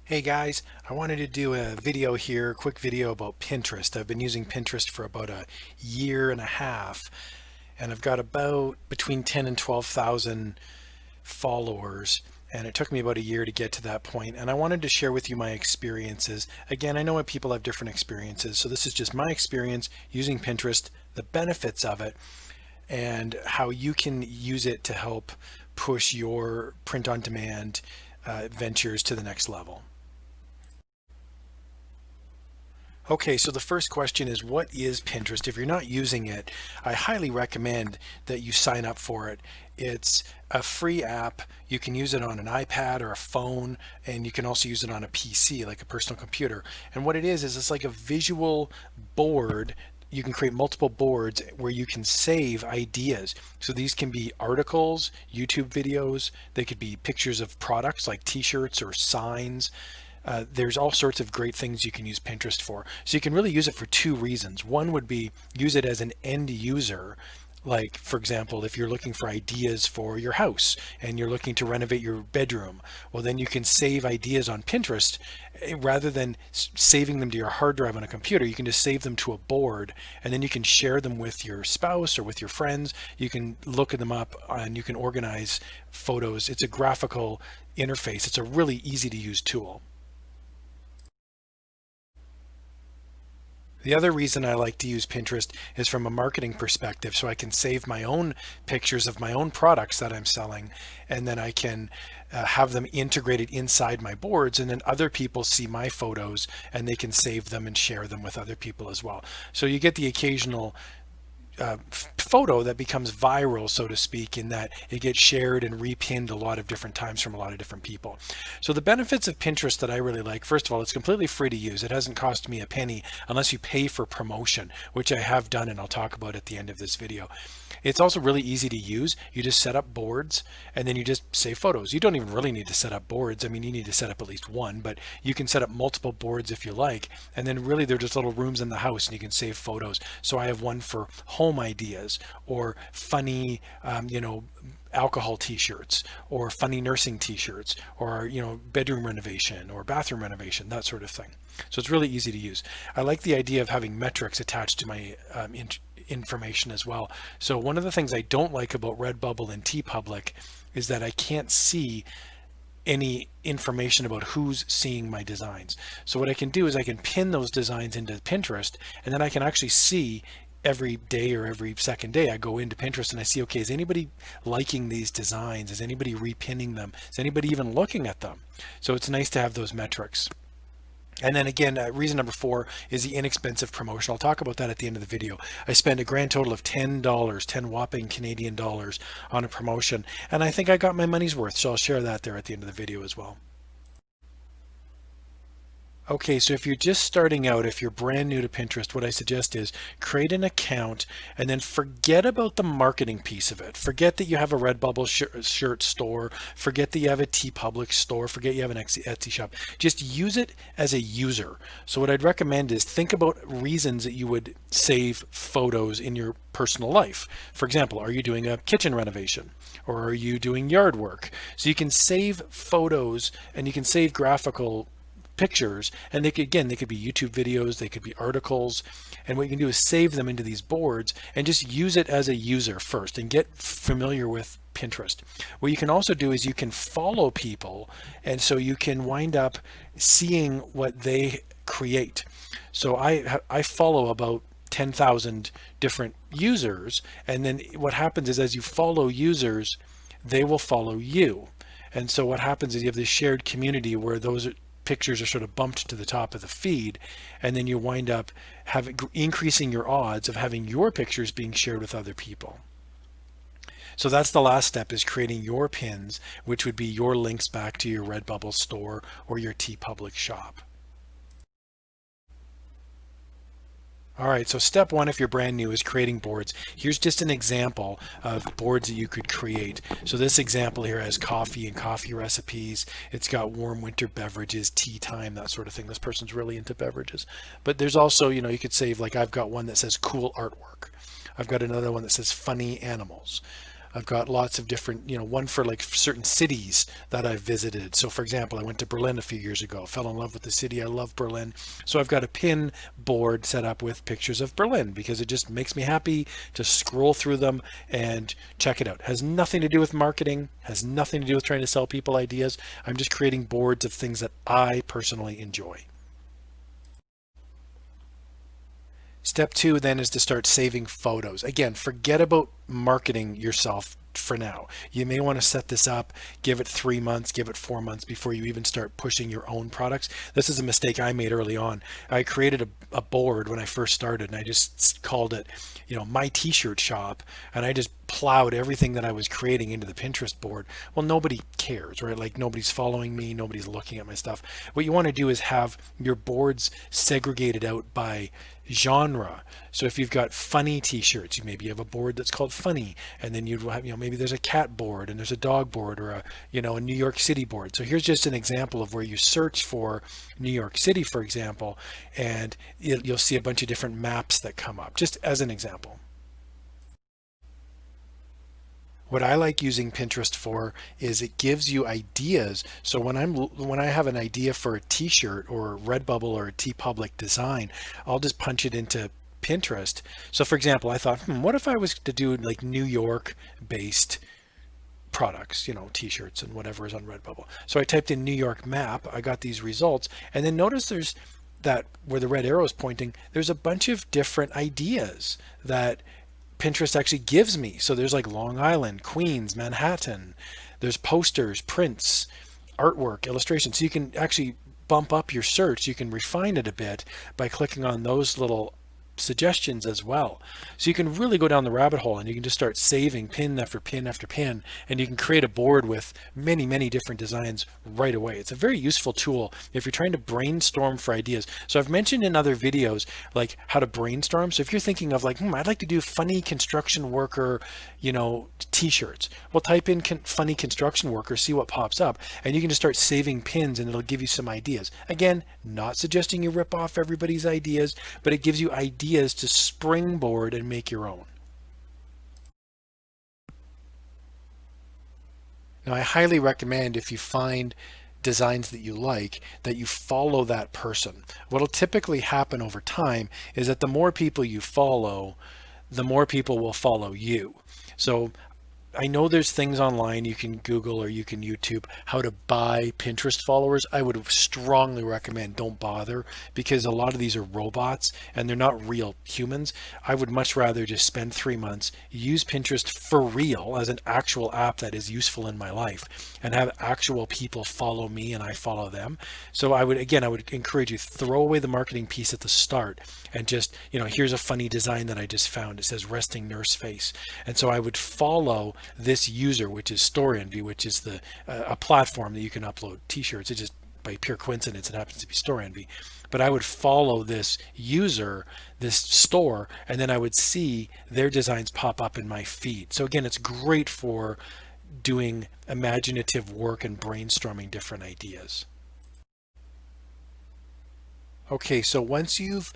Hey guys, I wanted to do a video here, quick video about Pinterest. I've been using Pinterest for about a year and a half, and I've got about between 10 and 12,000 followers, and it took me about a year to get to that point. And I wanted to share with you my experiences. Again, I know what people have different experiences, so this is just my experience using Pinterest, the benefits of it, and how you can use it to help push your print on demand ventures to the next level. Okay, so the first question is, what is Pinterest? If you're not using it, I highly recommend that you sign up for it. It's a free app. You can use it on an iPad or a phone, and you can also use it on a PC, like a personal computer. And what it is it's like a visual board. You can create multiple boards where you can save ideas. So these can be articles, YouTube videos, they could be pictures of products like t-shirts or signs. There's all sorts of great things you can use Pinterest for. So you can really use it for two reasons. One would be use it as an end user. Like, for example, if you're looking for ideas for your house and you're looking to renovate your bedroom, well, then you can save ideas on Pinterest rather than saving them to your hard drive on a computer. You can just save them to a board, and then you can share them with your spouse or with your friends. You can look them up and you can organize photos. It's a graphical interface. It's a really easy to use tool. The other reason I like to use Pinterest is from a marketing perspective, so I can save my own pictures of my own products that I'm selling, and then I can have them integrated inside my boards, and then other people see my photos and they can save them and share them with other people as well. So you get the occasional photo that becomes viral, so to speak, in that it gets shared and repinned a lot of different times from a lot of different people. So the benefits of Pinterest that I really like, first of all, it's completely free to use. It hasn't cost me a penny unless you pay for promotion, which I have done and I'll talk about at the end of this video. It's also really easy to use. You just set up boards and then you just save photos. You don't even really need to set up boards. I mean, you need to set up at least one, but you can set up multiple boards if you like. And then really they're just little rooms in the house and you can save photos. So I have one for home ideas or funny, alcohol t-shirts or funny nursing t-shirts or bedroom renovation or bathroom renovation, that sort of thing. So it's really easy to use. I like the idea of having metrics attached to my information as well. So one of the things I don't like about Redbubble and TeePublic is that I can't see any information about who's seeing my designs. So what I can do is I can pin those designs into Pinterest, and then I can actually see every day or every second day I go into Pinterest and I see, okay, is anybody liking these designs? Is anybody repinning them? Is anybody even looking at them? So it's nice to have those metrics. And then again, reason number 4 is the inexpensive promotion. I'll talk about that at the end of the video. I spent a grand total of $10, 10 whopping Canadian dollars on a promotion, and I think I got my money's worth. So I'll share that there at the end of the video as well. Okay, so if you're just starting out, if you're brand new to Pinterest, what I suggest is create an account and then forget about the marketing piece of it. Forget that you have a Redbubble shirt store, forget that you have a TeePublic store, forget you have an Etsy shop. Just use it as a user. So what I'd recommend is think about reasons that you would save photos in your personal life. For example, are you doing a kitchen renovation or are you doing yard work? So you can save photos and you can save graphical pictures, and they could be YouTube videos, they could be articles, and what you can do is save them into these boards and just use it as a user first and get familiar with Pinterest. What you can also do is you can follow people, and so you can wind up seeing what they create. So I follow about 10,000 different users, and then what happens is as you follow users, they will follow you. And so what happens is you have this shared community where those pictures are sort of bumped to the top of the feed, and then you wind up increasing your odds of having your pictures being shared with other people. So that's the last step, is creating your pins, which would be your links back to your Redbubble store or your TeePublic shop. All right, so step 1, if you're brand new, is creating boards. Here's just an example of boards that you could create. So this example here has coffee and coffee recipes. It's got warm winter beverages, tea time, that sort of thing. This person's really into beverages. But there's also, you could save, like I've got one that says cool artwork. I've got another one that says funny animals. I've got lots of different, one for like certain cities that I've visited. So for example, I went to Berlin a few years ago, fell in love with the city. I love Berlin. So I've got a pin board set up with pictures of Berlin because it just makes me happy to scroll through them and check it out. Has nothing to do with marketing, has nothing to do with trying to sell people ideas. I'm just creating boards of things that I personally enjoy. Step two then is to start saving photos. Again, forget about marketing yourself for now. You may want to set this up, give it 3 months, give it 4 months before you even start pushing your own products. This is a mistake I made early on. I created a board when I first started, and I just called it, my t-shirt shop, and I just plowed everything that I was creating into the Pinterest board. Well, nobody cares, right? Like nobody's following me, nobody's looking at my stuff. What you want to do is have your boards segregated out by genre. So if you've got funny t-shirts, you maybe have a board that's called funny, and then you'd have, maybe there's a cat board and there's a dog board, or a New York City board. So here's just an example of where you search for New York City, for example, and you'll see a bunch of different maps that come up, just as an example. What I like using Pinterest for is it gives you ideas. So when I have an idea for a t-shirt or a Redbubble or a TeePublic design, I'll just punch it into Pinterest. So for example, I thought, what if I was to do like New York based products, t-shirts and whatever is on Redbubble. So I typed in New York map, I got these results, and then notice there's that where the red arrow is pointing, there's a bunch of different ideas that Pinterest actually gives me. So there's like Long Island, Queens, Manhattan. There's posters, prints, artwork, illustrations. So you can actually bump up your search. You can refine it a bit by clicking on those little suggestions as well. So you can really go down the rabbit hole, and you can just start saving pin after pin after pin, and you can create a board with many, many different designs right away. It's a very useful tool if you're trying to brainstorm for ideas. So I've mentioned in other videos like how to brainstorm. So if you're thinking of like, I'd like to do funny construction worker, t-shirts. Well, type in funny construction worker, see what pops up, and you can just start saving pins, and it'll give you some ideas. Again, not suggesting you rip off everybody's ideas, but it gives you ideas to springboard and make your own. Now, I highly recommend, if you find designs that you like, that you follow that person. What'll typically happen over time is that the more people you follow, the more people will follow you. So I know there's things online you can Google or you can YouTube how to buy Pinterest followers. I would strongly recommend don't bother, because a lot of these are robots and they're not real humans. I would much rather just spend 3 months, use Pinterest for real as an actual app that is useful in my life, and have actual people follow me and I follow them. So I would encourage you, throw away the marketing piece at the start and just, here's a funny design that I just found. It says resting nurse face. And so I would follow this user, which is Store Envy, which is a platform that you can upload t-shirts. It just, by pure coincidence, it happens to be Store Envy. But I would follow this user, this store, and then I would see their designs pop up in my feed. So again, it's great for doing imaginative work and brainstorming different ideas. Okay, so once you've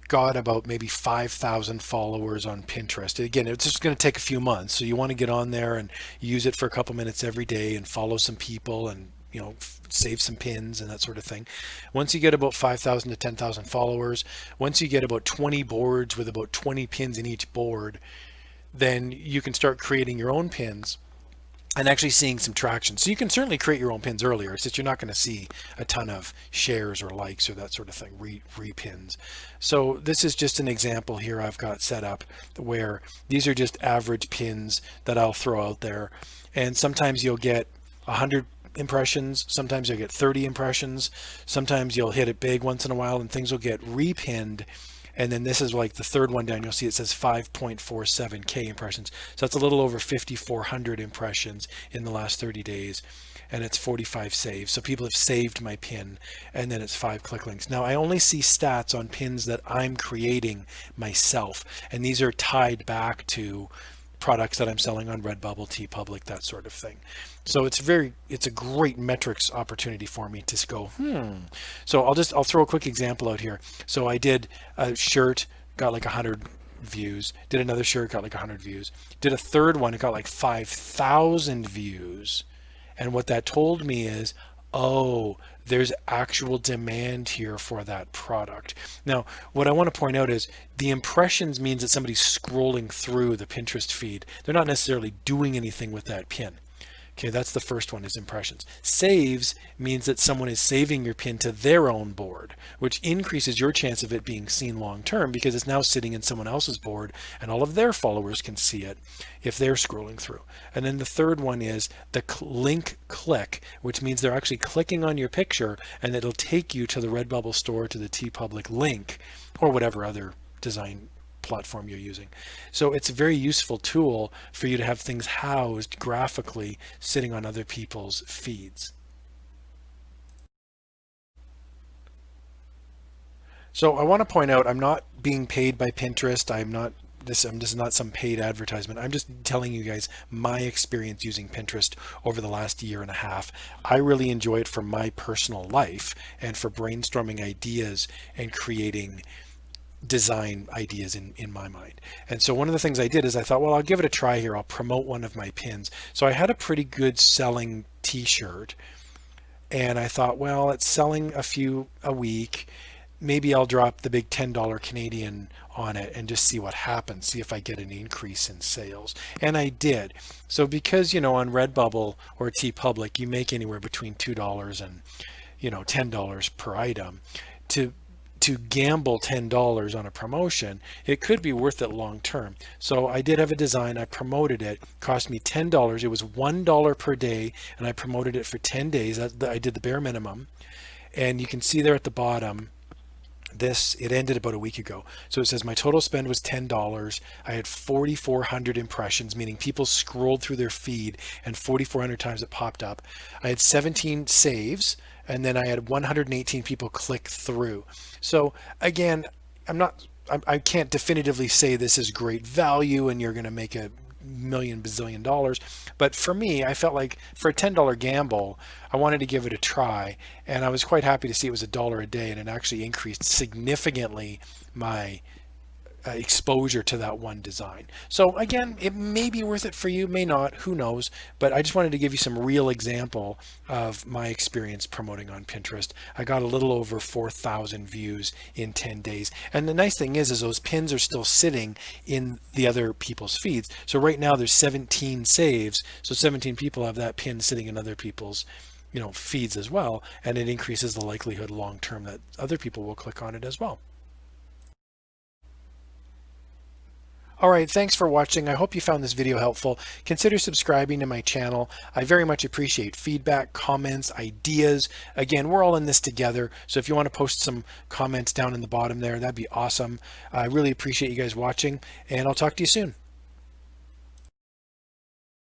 got about maybe 5,000 followers on Pinterest. Again, it's just going to take a few months. So you want to get on there and use it for a couple minutes every day and follow some people and, save some pins and that sort of thing. Once you get about 5,000 to 10,000 followers, once you get about 20 boards with about 20 pins in each board, then you can start creating your own pins and actually seeing some traction. So you can certainly create your own pins earlier. It's just you're not going to see a ton of shares or likes or that sort of thing, repins. So this is just an example here I've got set up where these are just average pins that I'll throw out there. And sometimes you'll get 100 impressions, sometimes you'll get 30 impressions, sometimes you'll hit it big once in a while and things will get repinned. And then this is like the third one down, you'll see it says 5.47K impressions. So that's a little over 5,400 impressions in the last 30 days. And it's 45 saves. So people have saved my pin, and then it's 5 click links. Now I only see stats on pins that I'm creating myself. And these are tied back to products that I'm selling on Redbubble, TeePublic, that sort of thing. So it's a great metrics opportunity for me to go, So I'll throw a quick example out here. So I did a shirt, got like 100 views. Did another share, it got like 100 views. Did a third one, it got like 5,000 views. And what that told me is, oh, there's actual demand here for that product. Now, what I want to point out is the impressions means that somebody's scrolling through the Pinterest feed. They're not necessarily doing anything with that pin. Okay, that's the first one, is impressions. Saves means that someone is saving your pin to their own board, which increases your chance of it being seen long term because it's now sitting in someone else's board and all of their followers can see it if they're scrolling through. And then the third one is the link click, which means they're actually clicking on your picture and it'll take you to the Redbubble store, to the TeePublic link, or whatever other design platform you're using. So it's a very useful tool for you to have things housed graphically sitting on other people's feeds. So I want to point out, I'm not being paid by Pinterest. This is not some paid advertisement. I'm just telling you guys my experience using Pinterest over the last year and a half. I really enjoy it for my personal life and for brainstorming ideas and creating design ideas in my mind. And so one of the things I did is I thought, well, I'll give it a try here. I'll promote one of my pins. So I had a pretty good selling t-shirt and I thought, well, it's selling a few a week. Maybe I'll drop the big $10 Canadian on it and just see what happens, see if I get an increase in sales. And I did. So because, on Redbubble or TeePublic, you make anywhere between $2 and, $10 per item. To gamble $10 on a promotion, it could be worth it long term. So I did have a design, I promoted it, cost me $10. It was $1 per day, and I promoted it for 10 days. I did the bare minimum. And you can see there at the bottom, it ended about a week ago. So it says my total spend was $10. I had 4,400 impressions, meaning people scrolled through their feed and 4,400 times it popped up. I had 17 saves, and then I had 118 people click through. So again, I can't definitively say this is great value and you're going to make a million bazillion dollars, but for me, I felt like for a $10 gamble, I wanted to give it a try, and I was quite happy to see it was $1 a day, and it actually increased significantly my exposure to that one design. So again, it may be worth it for you, may not, who knows, but I just wanted to give you some real example of my experience promoting on Pinterest. I got a little over 4,000 views in 10 days. And the nice thing is those pins are still sitting in the other people's feeds. So right now there's 17 saves. So 17 people have that pin sitting in other people's feeds as well. And it increases the likelihood long term that other people will click on it as well. All right, thanks for watching. I hope you found this video helpful. Consider subscribing to my channel. I very much appreciate feedback, comments, ideas. Again, we're all in this together. So if you want to post some comments down in the bottom there, that'd be awesome. I really appreciate you guys watching, and I'll talk to you soon.